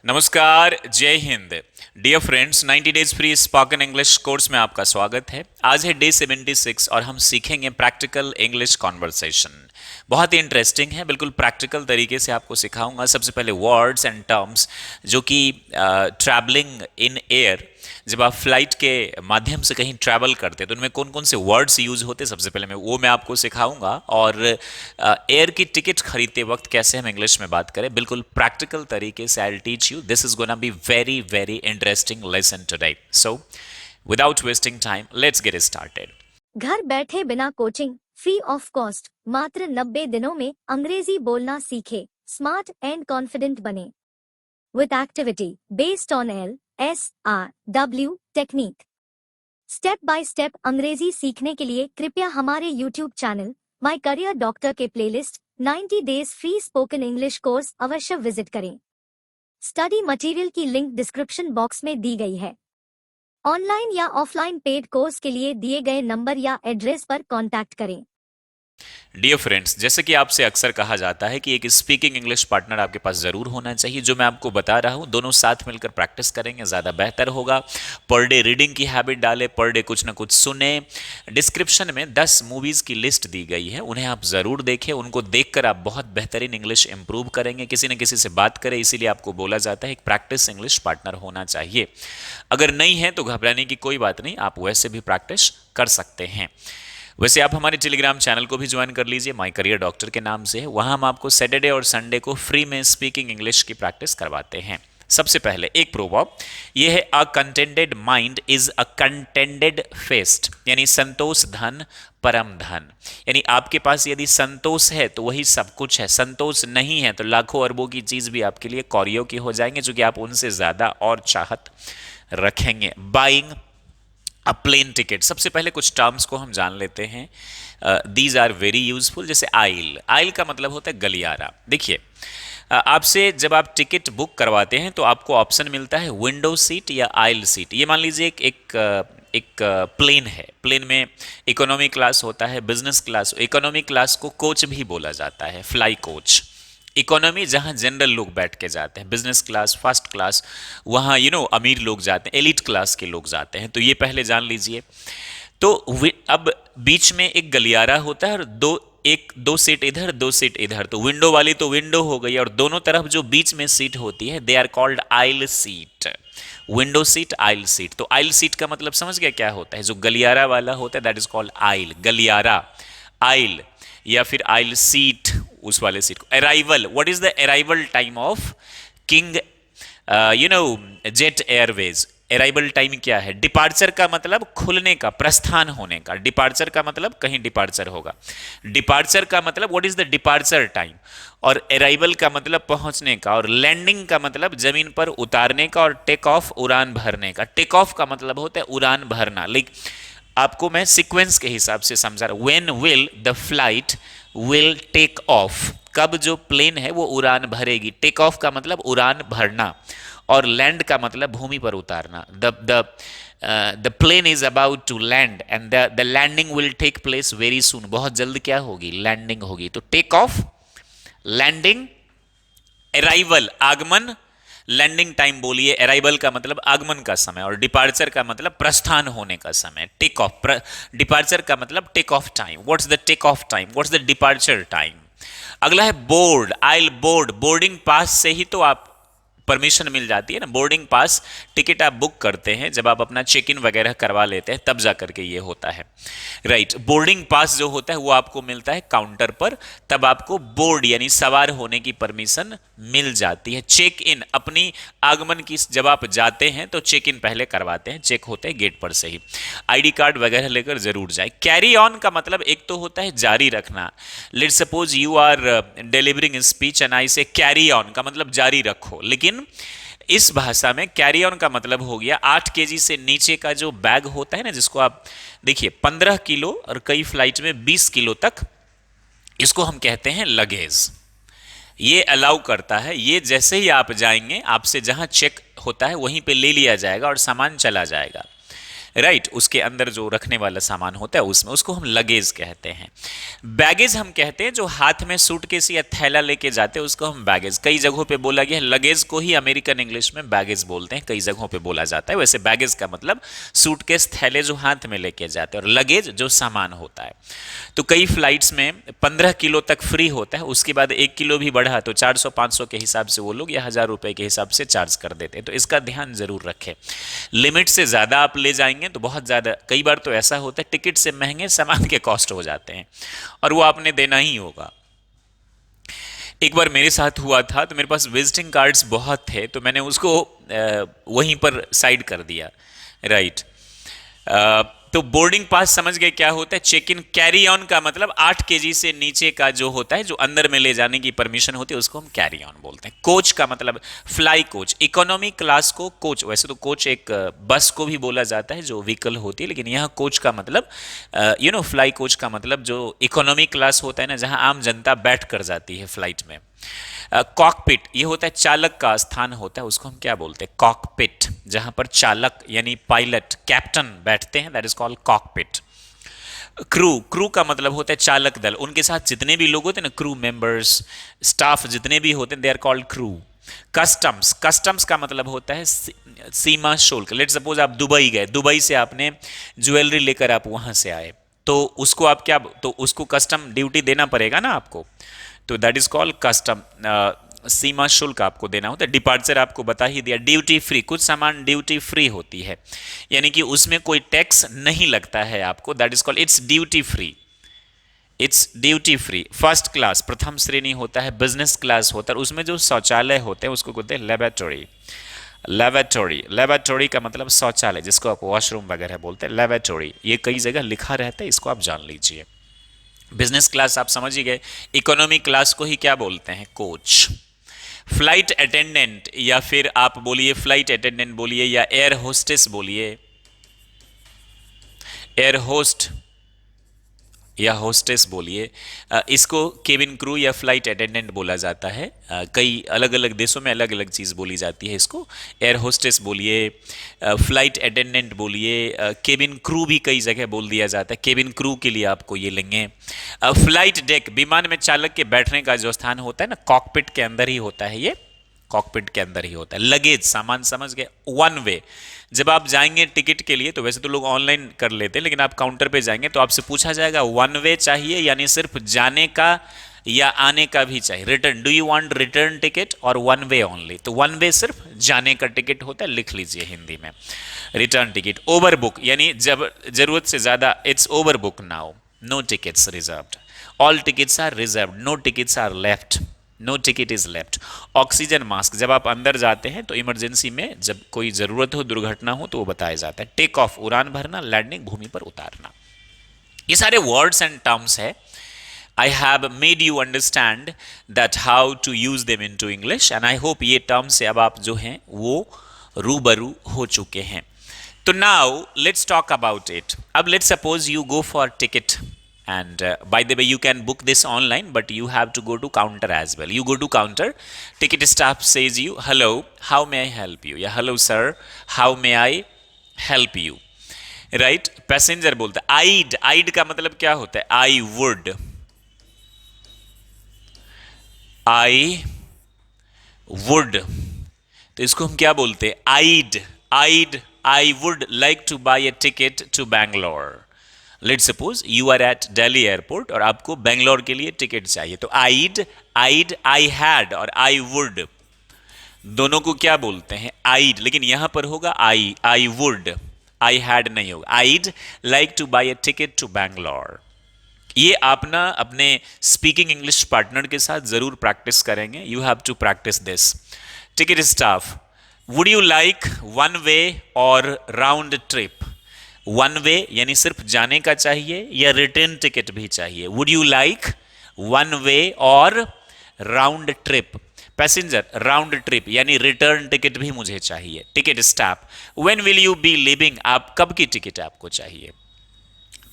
नमस्कार, जय Hind. Dear friends, 90 days free spoken English course में आपका स्वागत है। आज है डे 76 और हम सीखेंगे प्रैक्टिकल इंग्लिश कॉन्वर्सेशन। बहुत ही इंटरेस्टिंग है, बिल्कुल प्रैक्टिकल तरीके से आपको सिखाऊंगा। सबसे पहले वर्ड्स एंड टर्म्स जो कि ट्रैवलिंग इन एयर, जब आप फ्लाइट के माध्यम से कहीं ट्रैवल करते हैं तो उनमें कौन कौन से वर्ड्स यूज होते हैं, सबसे पहले मैं आपको सिखाऊंगा। और एयर की टिकट खरीदते वक्त कैसे हम इंग्लिश में बात करें, बिल्कुल प्रैक्टिकल तरीके से। I will teach you. This is gonna be very very interesting lesson today. So without wasting time, let's get started. घर बैठे बिना कोचिंग, फ्री ऑफ कॉस्ट, मात्र 90 दिनों में अंग्रेजी बोलना सीखे, स्मार्ट एंड कॉन्फिडेंट बने। With activity based on LSRW technique. Step by step अंग्रेजी सीखने के लिए कृपया हमारे YouTube channel my career doctor के playlist 90 days free spoken English course अवश्य विजिट करें। स्टडी मटेरियल की लिंक डिस्क्रिप्शन बॉक्स में दी गई है। ऑनलाइन या ऑफलाइन पेड कोर्स के लिए दिए गए नंबर या एड्रेस पर कॉन्टैक्ट करें। डियर फ्रेंड्स, जैसे कि आपसे अक्सर कहा जाता है कि एक स्पीकिंग इंग्लिश पार्टनर आपके पास जरूर होना चाहिए। जो मैं आपको बता रहा हूं, दोनों साथ मिलकर प्रैक्टिस करेंगे, ज़्यादा बेहतर होगा। पर डे रीडिंग की हैबिट डालें, पर डे कुछ ना कुछ सुने। डिस्क्रिप्शन में 10 मूवीज़ की लिस्ट दी गई है, उन्हें आप ज़रूर देखें। उनको देखकर आप बहुत बेहतरीन इंग्लिश इंप्रूव करेंगे। किसी न किसी से बात करें, इसीलिए आपको बोला जाता है एक प्रैक्टिस इंग्लिश पार्टनर होना चाहिए। अगर नहीं है तो घबराने की कोई बात नहीं, आप वैसे भी प्रैक्टिस कर सकते हैं। वैसे आप हमारे टेलीग्राम चैनल को भी ज्वाइन कर लीजिए, माय करियर डॉक्टर के नाम से है। वहां हम आपको सैटरडे और संडे को फ्री में स्पीकिंग इंग्लिश की प्रैक्टिस करवाते हैं। सबसे पहले एक प्रोवर्ब, ये है a contented mind is a contented feast, यानी संतोष धन परम धन। यानी आपके पास यदि संतोष है तो वही सब कुछ है, संतोष नहीं है तो लाखों अरबों की चीज भी आपके लिए कौड़ियों की हो जाएंगे, जो कि आप उनसे ज्यादा और चाहत रखेंगे। बाइंग अ प्लेन टिकट, सबसे पहले कुछ टर्म्स को हम जान लेते हैं। These are very useful. जैसे आइल, आइल का मतलब होता है गलियारा। देखिए, आपसे जब आप टिकट बुक करवाते हैं तो आपको ऑप्शन मिलता है विंडो सीट या आइल सीट। ये मान लीजिए एक प्लेन है, प्लेन में इकोनॉमी क्लास होता है, बिजनेस क्लास। इकोनॉमी क्लास को कोच भी बोला जाता है, फ्लाई कोच। इकोनॉमी जहां जनरल लोग बैठ के जाते हैं, बिजनेस क्लास, फर्स्ट क्लास, वहां अमीर लोग जाते हैं, एलिट क्लास के लोग जाते हैं। तो ये पहले जान लीजिए। तो अब बीच में एक गलियारा होता है और दो सीट इधर, दो सीट इधर। तो विंडो वाली तो विंडो हो गई, और दोनों तरफ जो बीच में सीट होती है, they are called aisle seat. Window seat, aisle seat. तो आइल सीट का मतलब समझ गया क्या होता है? जो गलियारा वाला होता है दैट इज कॉल्ड आइल, गलियारा, आइल। या फिर आइल सीट, उस वाले सीट को। Arrival, what is the arrival time of king jet Airways? Arrival time क्या है? डिपार्चर का मतलब खुलने का, प्रस्थान होने का। डिपार्चर का मतलब कहीं डिपार्चर होगा। डिपार्चर का मतलब what is the departure time. और अराइवल का मतलब पहुंचने का। और लैंडिंग का मतलब जमीन पर उतारने का। और टेक ऑफ, उड़ान भरने का। टेक ऑफ का मतलब होता है उड़ान भरना। लाइक आपको मैं सीक्वेंस के हिसाब से समझा रहा हूं। When will the flight will take off, कब जो प्लेन है वो उड़ान भरेगी। टेक ऑफ का मतलब उड़ान भरना, और लैंड का मतलब भूमि पर उतारना। The plane is about to land and the landing will take place very soon. बहुत जल्द क्या होगी? लैंडिंग होगी। तो टेक ऑफ, लैंडिंग, अराइवल आगमन, लैंडिंग टाइम बोलिए। अराइवल का मतलब आगमन का समय, और डिपार्चर का मतलब प्रस्थान होने का समय। टेक ऑफ, डिपार्चर का मतलब take off time. What's the take off time? What's the departure time? अगला है board, I'll board. Boarding pass से ही तो आप परमिशन मिल जाती है ना। बोर्डिंग पास टिकट आप बुक करते हैं, जब आप अपना चेक इन वगैरह करवा लेते हैं तब जा करके ये होता है, राइट। बोर्डिंग पास जो होता है वो आपको मिलता है काउंटर पर, तब आपको बोर्ड यानी सवार होने की परमिशन मिल जाती है। चेक इन, अपनी आगमन की जब आप जाते हैं तो चेक इन पहले करवाते हैं, चेक होते हैं गेट पर से ही। आईडी कार्ड वगैरह लेकर जरूर जाए। कैरी ऑन का मतलब एक तो होता है जारी रखना। Let suppose you are delivering speech and I say carry on, का मतलब जारी रखो। लेकिन इस भाषा में कैरी ऑन का मतलब हो गया 8 केजी से नीचे का जो बैग होता है ना, जिसको आप देखिए 15 किलो और कई फ्लाइट में 20 किलो तक, इसको हम कहते हैं लगेज। ये अलाउ करता है। ये जैसे ही आप जाएंगे, आपसे जहां चेक होता है वहीं पे ले लिया जाएगा और सामान चला जाएगा। राइट, उसके अंदर जो रखने वाला सामान होता है उसमें, उसको हम लगेज कहते हैं। बैगेज हम कहते हैं जो हाथ में सूटकेस या थैला लेके जाते हैं, उसको हम बैगेज, कई जगहों पे बोला गया है, लगेज को ही अमेरिकन इंग्लिश में बैगेज बोलते हैं, कई जगहों पे बोला जाता है। वैसे बैगेज का मतलब सूटकेस, थैले जो हाथ में लेके जाते हैं, और लगेज जो सामान होता है। तो कई फ्लाइट्स में 15 किलो तक फ्री होता है, उसके बाद 1 किलो भी बढ़ा तो 400-500 के हिसाब से वो लोग या 1000 रुपए के हिसाब से चार्ज कर देते हैं। तो इसका ध्यान जरूर रखें, लिमिट से ज़्यादा आप ले जाएंगे तो बहुत ज़्यादा, कई बार तो ऐसा होता है टिकट से महंगे सामान के कॉस्ट हो जाते हैं, और वो आपने देना ही होगा। एक बार मेरे साथ हुआ था, तो मेरे पास विजिटिंग कार्ड्स बहुत थे, तो मैंने उसको वहीं पर साइड कर दिया। राइट। तो बोर्डिंग पास समझ गए क्या होता है? चेक इन कैरी ऑन का मतलब 8 kg से नीचे का जो होता है, जो अंदर में ले जाने की परमिशन होती है, उसको हम कैरी ऑन बोलते हैं। कोच का मतलब फ्लाई कोच, इकोनॉमी क्लास को कोच, वैसे तो कोच एक बस को भी बोला जाता है जो व्हीकल होती है, लेकिन यहाँ कोच का मतलब फ्लाई कोच का मतलब जो इकोनॉमी क्लास होता है ना, जहाँ आम जनता बैठ कर जाती है फ्लाइट में। कॉकपिट ये होता है चालक का स्थान होता है, उसको हम क्या बोलते हैं? कॉकपिट, जहां पर चालक यानी पायलट, कैप्टन बैठते हैं, that is called cockpit. Crew, crew का मतलब होता है चालक दल, उनके साथ जितने भी लोग होते हैं ना, क्रू मेंबर्स, स्टाफ जितने भी होते हैं, they are called crew. Customs, customs का मतलब होता है सीमा शुल्क। लेट सपोज आप दुबई गए, दुबई से आपने ज्वेलरी लेकर आप वहां से आए, तो उसको आप क्या, तो उसको कस्टम ड्यूटी देना पड़ेगा ना आपको, तो दैट इज कॉल्ड कस्टम। सीमा शुल्क आपको देना होता है। डिपार्चर आपको बता ही दिया, ड्यूटी फ्री, कुछ सामान ड्यूटी फ्री होती है, यानी कि उसमें कोई टैक्स नहीं लगता है आपको, that is called its duty free, it's duty free. First class प्रथम श्रेणी होता है, बिजनेस क्लास होता है, उसमें जो शौचालय होते हैं उसको कहते हैं लेबोरेटरी। लेबोरेटरी, लेबोरेटरी का मतलब शौचालय, जिसको आप वॉशरूम वगैरह बोलते हैं, लेबोरेटरी, ये कई जगह लिखा रहता है, इसको आप जान लीजिए। बिजनेस क्लास आप समझ ही गए। इकोनॉमी क्लास को ही क्या बोलते हैं? कोच। फ्लाइट अटेंडेंट, या फिर आप बोलिए फ्लाइट अटेंडेंट बोलिए, या एयर होस्टेस बोलिए, एयर होस्ट या होस्टेस बोलिए, इसको केबिन क्रू या फ्लाइट अटेंडेंट बोला जाता है। कई अलग अलग देशों में अलग अलग चीज़ बोली जाती है इसको। एयर होस्टेस बोलिए, फ्लाइट अटेंडेंट बोलिए, केबिन क्रू भी कई जगह बोल दिया जाता है, केबिन क्रू के लिए आपको ये लेंगे। फ्लाइट डेक, विमान में चालक के बैठने का जो स्थान होता है ना, कॉकपिट के अंदर ही होता है, ये कॉकपिट के अंदर ही होता है। लगेज, सामान समझ गए। वन वे, जब आप जाएंगे टिकट के लिए, तो वैसे तो लोग ऑनलाइन कर लेते हैं, लेकिन आप काउंटर पे जाएंगे तो आपसे पूछा जाएगा वन वे चाहिए, यानी सिर्फ जाने का या आने का भी चाहिए। Return, do you want return ticket और वन वे ओनली? तो वन वे सिर्फ जाने का टिकट होता है, लिख लीजिए हिंदी में रिटर्न टिकट। ओवर बुक, यानी जब जरूरत से ज्यादा, it's over book now, no tickets reserved, all tickets are reserved, no tickets are left, no ticket is left. Oxygen mask, जब आप अंदर जाते हैं तो इमरजेंसी में जब कोई जरूरत हो, दुर्घटना हो, तो वो बताया जाता है। टेक ऑफ, उड़ान भरना, लैंडिंग, भूमि पर उतारना। ये सारे वर्ड्स एंड टर्म्स है। I have made you understand that how to use them in to English, and I hope ये टर्म्स से अब आप जो हैं वो रूबरू हो चुके हैं। तो now let's talk about it. अब let's suppose you go for ticket, and by the way you can book this online, but you have to go to counter as well. You go to counter, ticket staff says you, hello, how may I help you, या hello sir, how may I help you, right? Passenger बोलता है आइड, आइड का मतलब क्या होता है? I would, I would, तो इसको हम क्या बोलते हैं? I'd, I'd, I would like to buy a ticket to Bangalore. Let suppose you are at Delhi airport और आपको बेंगलोर के लिए टिकट चाहिए, तो आइड, आइड, आई हैड और आई वुड, दोनों को क्या बोलते हैं? आइड, लेकिन यहां पर होगा आई वुड, आई हैड नहीं होगा। I'd like to buy a ticket to Bangalore. ये आप ना अपने स्पीकिंग इंग्लिश पार्टनर के साथ जरूर प्रैक्टिस करेंगे। You have to practise this. Ticket staff, would you like one way और राउंड ट्रिप? वन वे यानी सिर्फ जाने का चाहिए या रिटर्न टिकट भी चाहिए? Would you like one way और round trip? Passenger, round trip यानी रिटर्न टिकट भी मुझे चाहिए। Ticket staff, when will you be leaving? आप कब की टिकट आपको चाहिए?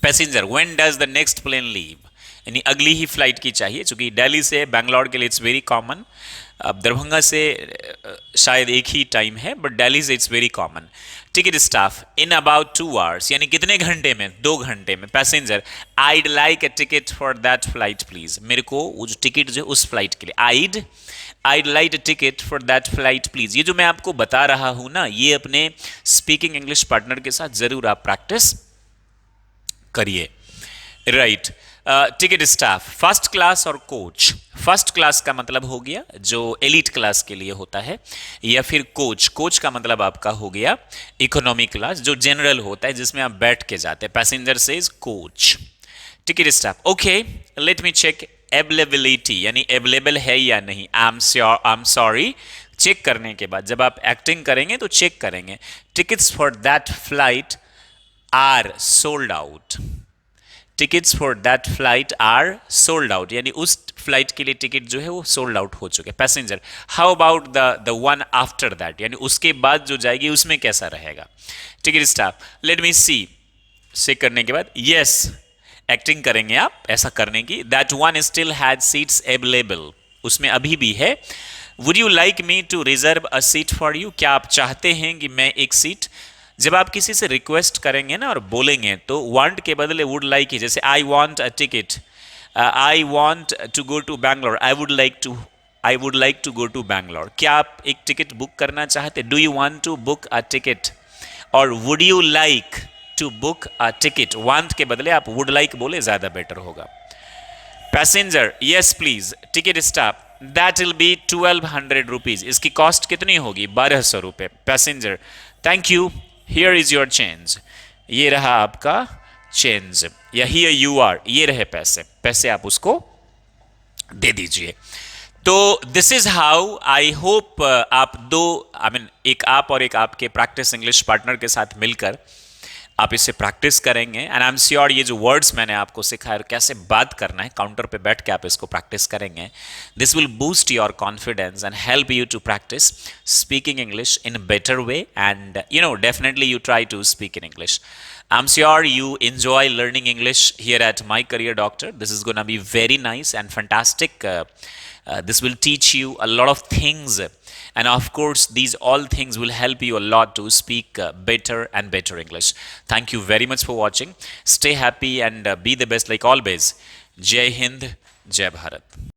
Passenger, when does the next plane leave? यानी अगली ही फ्लाइट की चाहिए, क्योंकि दिल्ली से बैंगलोर के लिए इट्स वेरी कॉमन। अब दरभंगा से शायद एक ही टाइम है, बट दिल्ली से it's very common. Ticket staff, in about 2 hours, यानी कितने घंटे में, 2 घंटे में। Passenger, I'd like a ticket for that flight please, मेरे को वो जो टिकट जो उस फ्लाइट के लिए, I'd like a ticket for that flight please. ये जो मैं आपको बता रहा हूं ना, ये अपने स्पीकिंग इंग्लिश पार्टनर के साथ जरूर आप प्रैक्टिस करिए। Right. Ticket staff, first class और कोच। फर्स्ट क्लास का मतलब हो गया जो एलिट क्लास के लिए होता है, या फिर कोच, कोच का मतलब आपका हो गया इकोनॉमी क्लास, जो जनरल होता है जिसमें आप बैठ के जाते हैं। Passenger says coach. Ticket staff, okay let me check availability, यानी अवेलेबल है या नहीं। आई एम सॉरी, चेक करने के बाद जब आप एक्टिंग करेंगे तो चेक करेंगे। Tickets for that flight are sold out. Tickets for that flight are sold out, यानी उस फ्लाइट के लिए टिकट जो है वो सोल्ड आउट हो चुके। Passenger, how about the one after that, यानी उसके बाद जो जाएगी उसमें कैसा रहेगा। टिकट स्टाफ, लेट मी सी, चेक करने के बाद यस, एक्टिंग करेंगे आप ऐसा करने की। That one still had seats available, उसमें अभी भी है। Would you like me to reserve a seat for you, क्या आप चाहते हैं कि मैं एक सीट। जब आप किसी से रिक्वेस्ट करेंगे ना और बोलेंगे तो वांट के बदले वुड लाइक ही, जैसे I want a ticket, I want to go to Bangalore, I would like to go to Bangalore. क्या आप एक टिकट बुक करना चाहते, do you want to book a ticket, और would you like to book a ticket. Want के बदले आप would like बोले, ज्यादा बेटर होगा। Passenger, yes please. Ticket staff, that will be 1200 rupees, इसकी कॉस्ट कितनी होगी, 1200 रुपये। Passenger, thank you, here is your change, ये रहा आपका चेंज, या हियर यू आर, ये रहे पैसे, पैसे आप उसको दे दीजिए। तो this is how, I hope आप दो, एक आप और एक आपके प्रैक्टिस इंग्लिश पार्टनर के साथ मिलकर आप इसे प्रैक्टिस करेंगे। एंड आई एम श्योर ये जो वर्ड्स मैंने आपको सिखाया और कैसे बात करना है, काउंटर पे बैठ के आप इसको प्रैक्टिस करेंगे, this will boost your confidence and help you to practise speaking English in better way. And definitely you try to speak in English. I'm sure you enjoy learning English here at My Career Doctor. This is going to be very nice and fantastic. This will teach you a lot of things, and of course these all things will help you a lot to speak better and better English. Thank you very much for watching. Stay happy and be the best like always. Jai Hind, Jai Bharat.